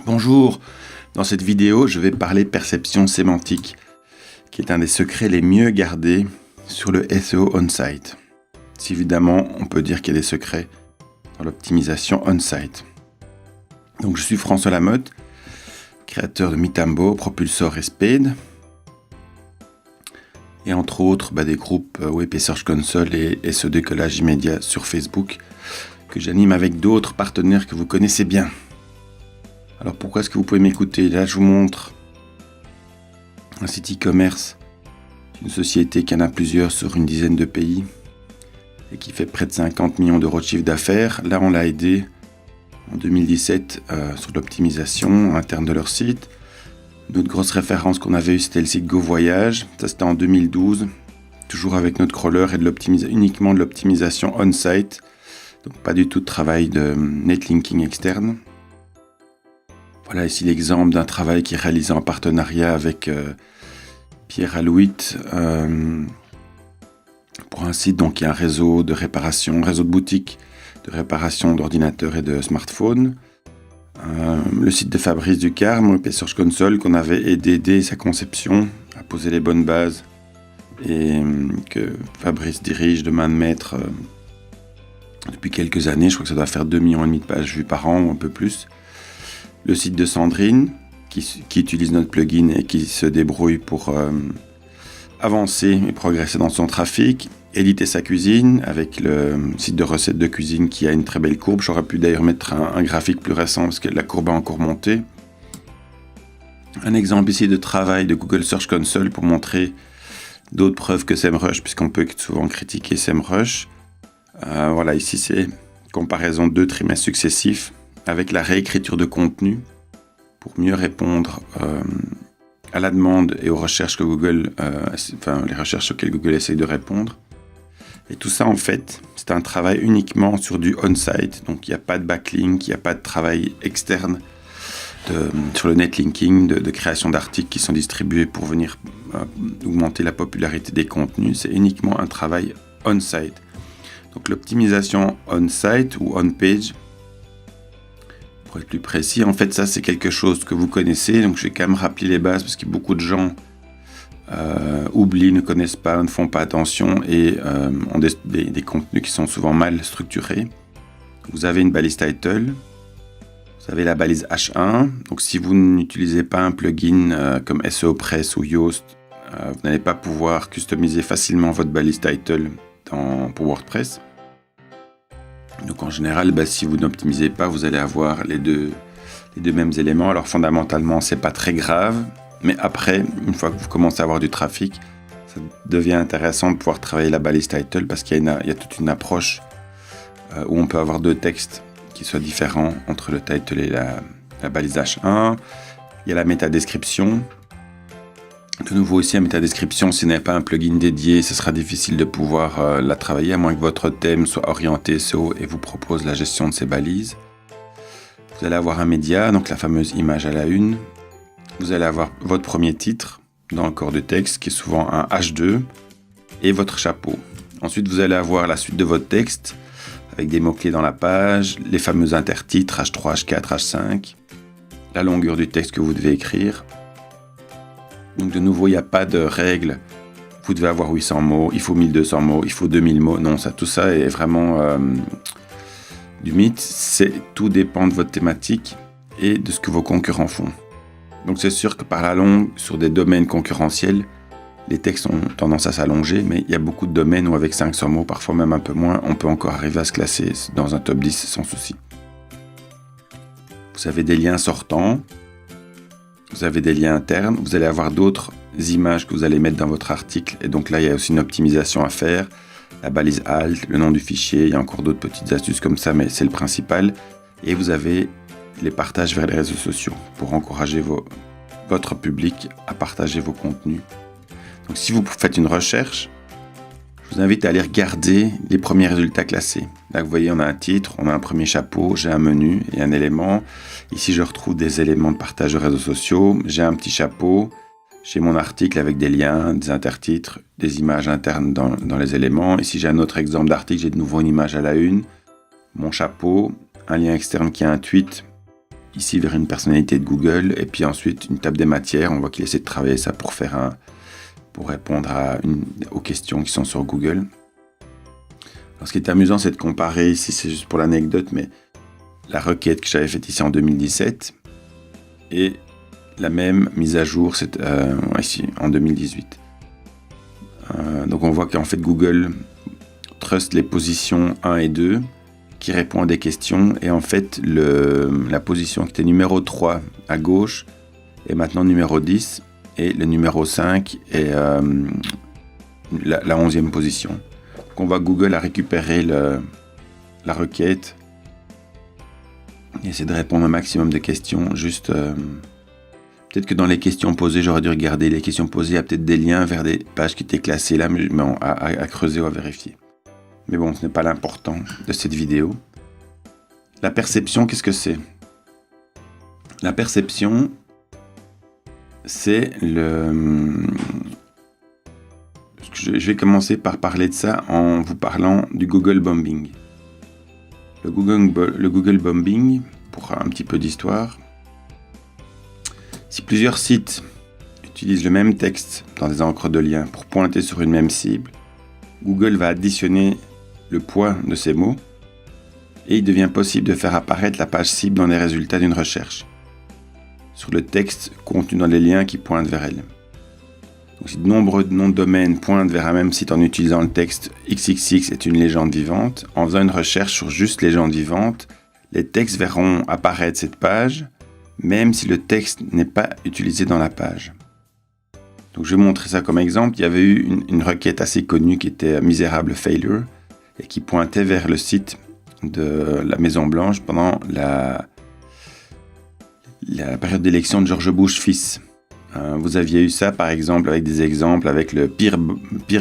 Bonjour, dans cette vidéo, je vais parler perception sémantique, qui est un des secrets les mieux gardés sur le SEO on-site. Si évidemment, on peut dire qu'il y a des secrets dans l'optimisation on-site. Donc je suis François Lamotte, créateur de Mitambo, Propulsor et Spade, et entre autres des groupes WP Search Console et SEO Décollage Immédiat sur Facebook, que j'anime avec d'autres partenaires que vous connaissez bien. Alors pourquoi est-ce que vous pouvez m'écouter? Là je vous montre un site e-commerce, une société qui en a plusieurs sur une dizaine de pays et qui fait près de 50 millions d'euros de chiffre d'affaires. Là on l'a aidé en 2017 sur l'optimisation interne de leur site. Notre grosse référence qu'on avait eue c'était le site GoVoyage, ça c'était en 2012, toujours avec notre crawler et uniquement de l'optimisation on-site, donc pas du tout de travail de netlinking externe. Voilà ici l'exemple d'un travail qui est réalisé en partenariat avec Pierre Alouit pour un site donc, qui a un réseau de réparation, réseau de boutiques de réparation d'ordinateurs et de smartphones. Le site de Fabrice Ducarme, WP Search Console, qu'on avait aidé dès sa conception à poser les bonnes bases et que Fabrice dirige de main de maître depuis quelques années. Je crois que ça doit faire 2,5 millions de pages vues par an ou un peu plus. Le site de Sandrine, qui utilise notre plugin et qui se débrouille pour avancer et progresser dans son trafic. Éditer sa cuisine, avec le site de recettes de cuisine qui a une très belle courbe. J'aurais pu d'ailleurs mettre un graphique plus récent parce que la courbe a encore monté. Un exemple ici de travail de Google Search Console pour montrer d'autres preuves que SEMrush, puisqu'on peut souvent critiquer SEMrush. Voilà, ici c'est comparaison de 2 trimestres successifs, avec la réécriture de contenu pour mieux répondre à la demande et aux recherches que Google, les recherches auxquelles Google essaye de répondre. Et tout ça, en fait, c'est un travail uniquement sur du on-site, donc il n'y a pas de backlink, il n'y a pas de travail externe sur le netlinking, de création d'articles qui sont distribués pour venir augmenter la popularité des contenus. C'est uniquement un travail on-site. Donc l'optimisation on-site ou on-page, pour être plus précis, en fait, ça, c'est quelque chose que vous connaissez. Donc, je vais quand même rappeler les bases parce que beaucoup de gens oublient, ne connaissent pas, ne font pas attention et ont des contenus qui sont souvent mal structurés. Vous avez une balise title, vous avez la balise H1. Donc, si vous n'utilisez pas un plugin comme SEOpress ou Yoast, vous n'allez pas pouvoir customiser facilement votre balise title pour WordPress. Donc en général, si vous n'optimisez pas, vous allez avoir les deux mêmes éléments. Alors fondamentalement, c'est pas très grave, mais après, une fois que vous commencez à avoir du trafic, ça devient intéressant de pouvoir travailler la balise title parce qu'il y a toute une approche où on peut avoir 2 textes qui soient différents entre le title et la balise H1. Il y a la métadescription. De nouveau ici, la métadescription, si vous n'avez pas un plugin dédié, ce sera difficile de pouvoir la travailler, à moins que votre thème soit orienté SEO et vous propose la gestion de ces balises. Vous allez avoir un média, donc la fameuse image à la une. Vous allez avoir votre premier titre dans le corps de texte, qui est souvent un H2, et votre chapeau. Ensuite, vous allez avoir la suite de votre texte, avec des mots-clés dans la page, les fameux intertitres H3, H4, H5, la longueur du texte que vous devez écrire. Donc de nouveau, il n'y a pas de règle. Vous devez avoir 800 mots, il faut 1200 mots, il faut 2000 mots. Non, tout ça est vraiment du mythe. Tout dépend de votre thématique et de ce que vos concurrents font. Donc c'est sûr que par la longue, sur des domaines concurrentiels, les textes ont tendance à s'allonger, mais il y a beaucoup de domaines où avec 500 mots, parfois même un peu moins, on peut encore arriver à se classer dans un top 10 sans souci. Vous avez des liens sortants. Vous avez des liens internes, vous allez avoir d'autres images que vous allez mettre dans votre article. Et donc là, il y a aussi une optimisation à faire. La balise alt, le nom du fichier, il y a encore d'autres petites astuces comme ça, mais c'est le principal. Et vous avez les partages vers les réseaux sociaux pour encourager votre public à partager vos contenus. Donc si vous faites une recherche, je vous invite à aller regarder les premiers résultats classés. Là, vous voyez, on a un titre, on a un premier chapeau, j'ai un menu et un élément. Ici, je retrouve des éléments de partage de réseaux sociaux. J'ai un petit chapeau, j'ai mon article avec des liens, des intertitres, des images internes dans les éléments. Ici, j'ai un autre exemple d'article, j'ai de nouveau une image à la une, mon chapeau, un lien externe qui est un tweet ici vers une personnalité de Google, et puis ensuite une table des matières. On voit qu'il essaie de travailler ça pour répondre aux questions qui sont sur Google. Alors, ce qui est amusant, c'est de comparer, ici c'est juste pour l'anecdote, mais la requête que j'avais faite ici en 2017 et la même mise à jour ici en 2018. Donc on voit qu'en fait Google trust les positions 1 et 2 qui répond à des questions, et en fait la position qui était numéro 3 à gauche est maintenant numéro 10, et le numéro 5 est la 11e position. Donc on voit que Google a récupéré la requête et essaie de répondre un maximum de questions. Juste peut-être que dans les questions posées, j'aurais dû regarder les questions posées, il y a peut-être des liens vers des pages qui étaient classées là, mais à creuser ou à vérifier. Mais bon, ce n'est pas l'important de cette vidéo. La perception, qu'est-ce que c'est ? La perception, c'est Je vais commencer par parler de ça en vous parlant du Google bombing. Le Google bombing, pour un petit peu d'histoire, si plusieurs sites utilisent le même texte dans des encres de liens pour pointer sur une même cible, Google va additionner le poids de ces mots et il devient possible de faire apparaître la page cible dans les résultats d'une recherche sur le texte contenu dans les liens qui pointent vers elle. Donc, si de nombreux noms de domaines pointent vers un même site en utilisant le texte « XXX est une légende vivante », en faisant une recherche sur juste légende vivante, les textes verront apparaître cette page, même si le texte n'est pas utilisé dans la page. Donc, je vais montrer ça comme exemple. Il y avait eu une requête assez connue qui était « Miserable Failure » et qui pointait vers le site de la Maison Blanche pendant la période d'élection de George Bush fils. Vous aviez eu ça par exemple avec des exemples avec le pire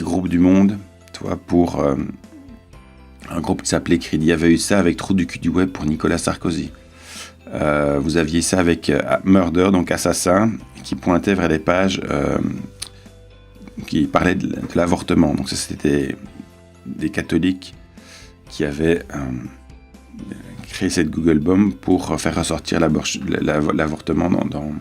groupe du monde, pour un groupe qui s'appelait Creed. Il y avait eu ça avec Trou du cul du web pour Nicolas Sarkozy. Vous aviez ça avec Murder, donc assassin, qui pointait vers des pages qui parlaient de l'avortement. Donc ça, c'était des catholiques qui avaient créé cette Google Bomb pour faire ressortir l'avortement dans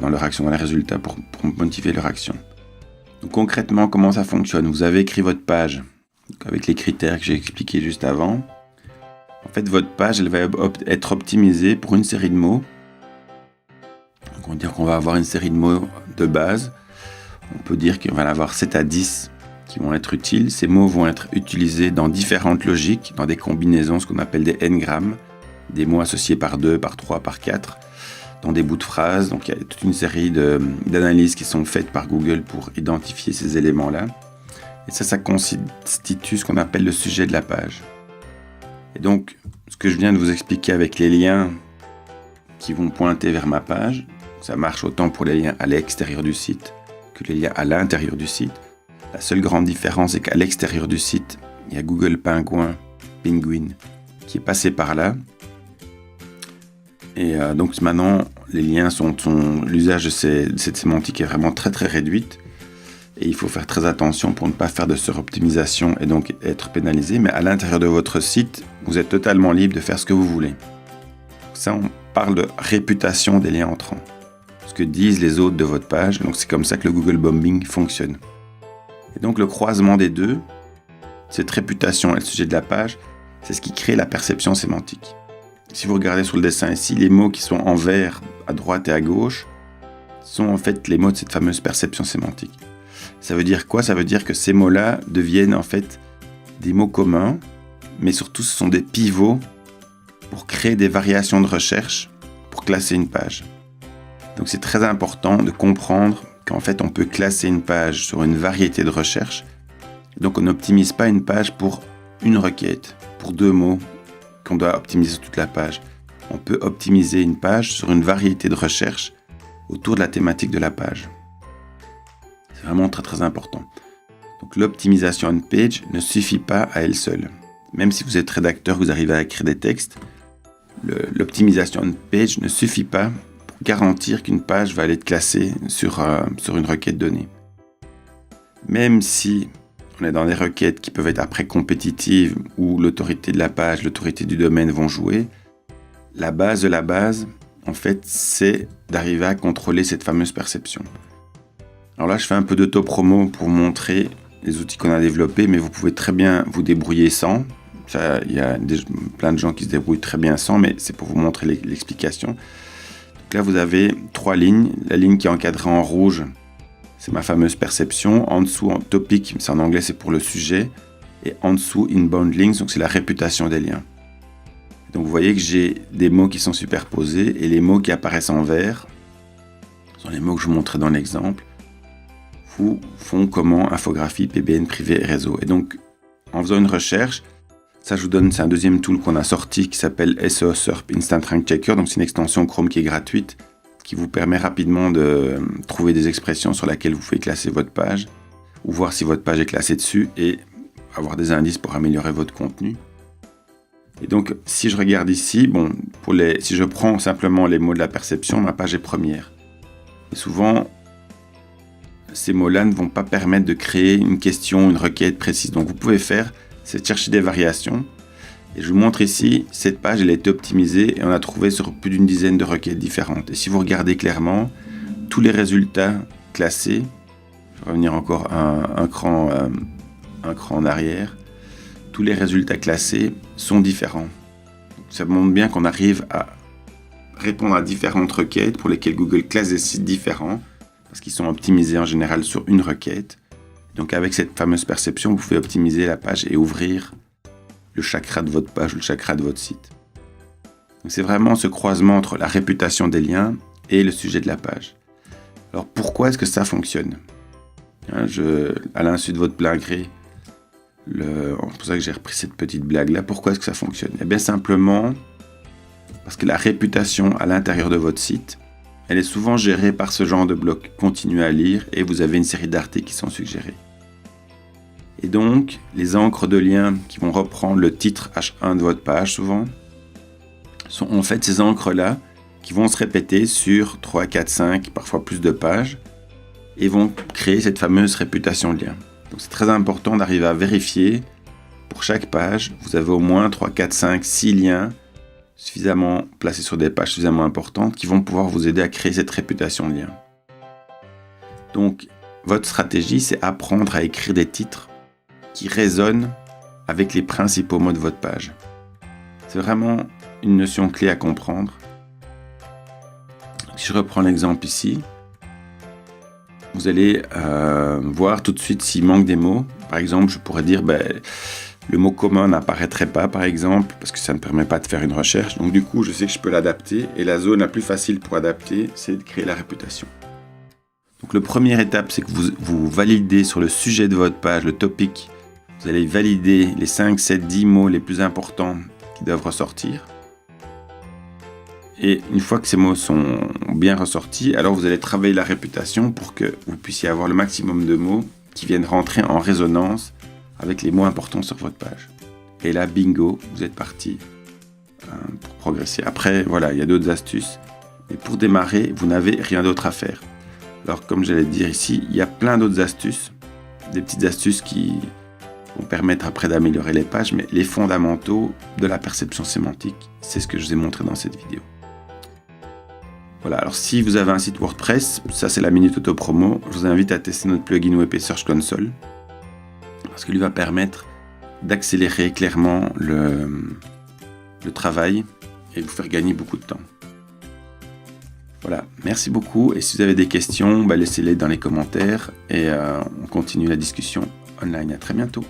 leur action, dans les résultats, pour motiver leur action. Donc concrètement, comment ça fonctionne ? Vous avez écrit votre page avec les critères que j'ai expliqués juste avant. En fait, votre page, elle va être optimisée pour une série de mots. Donc on va dire qu'on va avoir une série de mots de base. On peut dire qu'on va en avoir 7 à 10 qui vont être utiles. Ces mots vont être utilisés dans différentes logiques, dans des combinaisons, ce qu'on appelle des n-grammes, des mots associés par 2, par 3, par 4, dans des bouts de phrases. Donc il y a toute une série d'analyses qui sont faites par Google pour identifier ces éléments-là. Et ça constitue ce qu'on appelle le sujet de la page. Et donc, ce que je viens de vous expliquer avec les liens qui vont pointer vers ma page, ça marche autant pour les liens à l'extérieur du site que les liens à l'intérieur du site. La seule grande différence, c'est qu'à l'extérieur du site, il y a Google Penguin qui est passé par là. Et donc maintenant, les liens l'usage de cette sémantique est vraiment très très réduite. Et il faut faire très attention pour ne pas faire de suroptimisation et donc être pénalisé. Mais à l'intérieur de votre site, vous êtes totalement libre de faire ce que vous voulez. Ça, on parle de réputation des liens entrants. Ce que disent les autres de votre page. Donc c'est comme ça que le Google bombing fonctionne. Et donc le croisement des deux, cette réputation et le sujet de la page, c'est ce qui crée la perception sémantique. Si vous regardez sur le dessin ici, les mots qui sont en vert à droite et à gauche sont en fait les mots de cette fameuse perception sémantique. Ça veut dire quoi ? Ça veut dire que ces mots-là deviennent en fait des mots communs, mais surtout ce sont des pivots pour créer des variations de recherche pour classer une page. Donc c'est très important de comprendre qu'en fait on peut classer une page sur une variété de recherches. Donc on n'optimise pas une page pour une requête, pour 2 mots qu'on doit optimiser sur toute la page. On peut optimiser une page sur une variété de recherches autour de la thématique de la page. C'est vraiment très très important. Donc l'optimisation on page ne suffit pas à elle seule. Même si vous êtes rédacteur, vous arrivez à écrire des textes, l'optimisation on page ne suffit pas pour garantir qu'une page va aller être classée sur une requête donnée. Même si on est dans des requêtes qui peuvent être après compétitives où l'autorité de la page, l'autorité du domaine vont jouer, La base de la base, en fait, c'est d'arriver à contrôler cette fameuse perception. Alors là, je fais un peu d'auto-promo pour montrer les outils qu'on a développés, mais vous pouvez très bien vous débrouiller sans. Il y a plein de gens qui se débrouillent très bien sans, mais c'est pour vous montrer l'explication. Donc là, vous avez 3 lignes. La ligne qui est encadrée en rouge, c'est ma fameuse perception. En dessous, en topic, c'est en anglais, c'est pour le sujet. Et en dessous, inbound links, donc c'est la réputation des liens. Donc vous voyez que j'ai des mots qui sont superposés et les mots qui apparaissent en vert sont les mots que je vous montrais dans l'exemple. Font comment infographie, PBN, privé et réseau. Et donc, en faisant une recherche, ça je vous donne, c'est un deuxième tool qu'on a sorti qui s'appelle SEO SERP Instant Rank Checker. Donc c'est une extension Chrome qui est gratuite, qui vous permet rapidement de trouver des expressions sur lesquelles vous pouvez classer votre page, ou voir si votre page est classée dessus, et avoir des indices pour améliorer votre contenu. Et donc, si je regarde ici, si je prends simplement les mots de la perception, ma page est première. Et souvent, ces mots-là ne vont pas permettre de créer une question, une requête précise. Donc, vous pouvez faire, c'est chercher des variations. Et je vous montre ici, cette page, elle a été optimisée et on a trouvé sur plus d'une dizaine de requêtes différentes. Et si vous regardez clairement, tous les résultats classés, je vais revenir encore un cran en arrière, tous les résultats classés sont différents. Ça montre bien qu'on arrive à répondre à différentes requêtes pour lesquelles Google classe des sites différents, parce qu'ils sont optimisés en général sur une requête. Donc avec cette fameuse perception, vous pouvez optimiser la page et ouvrir le chakra de votre page ou le chakra de votre site. Donc c'est vraiment ce croisement entre la réputation des liens et le sujet de la page. Alors pourquoi est-ce que ça fonctionne ? À l'insu de votre plein gré, c'est pour ça que j'ai repris cette petite blague-là. Pourquoi est-ce que ça fonctionne ? Eh bien simplement parce que la réputation à l'intérieur de votre site, elle est souvent gérée par ce genre de bloc. Continuez à lire et vous avez une série d'articles qui sont suggérés. Et donc, les encres de liens qui vont reprendre le titre H1 de votre page souvent, sont en fait ces encres-là qui vont se répéter sur 3, 4, 5, parfois plus de pages et vont créer cette fameuse réputation de lien. Donc c'est très important d'arriver à vérifier pour chaque page, vous avez au moins 3, 4, 5, 6 liens suffisamment placés sur des pages suffisamment importantes qui vont pouvoir vous aider à créer cette réputation de lien. Donc, votre stratégie, c'est apprendre à écrire des titres qui résonnent avec les principaux mots de votre page. C'est vraiment une notion clé à comprendre. Si je reprends l'exemple ici, vous allez voir tout de suite s'il manque des mots. Par exemple, je pourrais dire le mot commun n'apparaîtrait pas, par exemple, parce que ça ne permet pas de faire une recherche. Donc du coup, je sais que je peux l'adapter. Et la zone la plus facile pour adapter, c'est de créer la réputation. Donc la première étape, c'est que vous validez sur le sujet de votre page, le topic. Vous allez valider les 5, 7, 10 mots les plus importants qui doivent ressortir. Et une fois que ces mots sont bien ressortis, alors vous allez travailler la réputation pour que vous puissiez avoir le maximum de mots qui viennent rentrer en résonance avec les mots importants sur votre page. Et là, bingo, vous êtes parti pour progresser. Après, voilà, il y a d'autres astuces. Mais pour démarrer, vous n'avez rien d'autre à faire. Alors, comme j'allais dire ici, il y a plein d'autres astuces. Des petites astuces qui vont permettre après d'améliorer les pages. Mais les fondamentaux de la perception sémantique, c'est ce que je vous ai montré dans cette vidéo. Voilà, alors si vous avez un site WordPress, ça c'est la minute auto-promo, je vous invite à tester notre plugin WP Search Console. Parce qu'il va permettre d'accélérer clairement le travail et vous faire gagner beaucoup de temps. Voilà, merci beaucoup. Et si vous avez des questions, laissez-les dans les commentaires et on continue la discussion online. À très bientôt.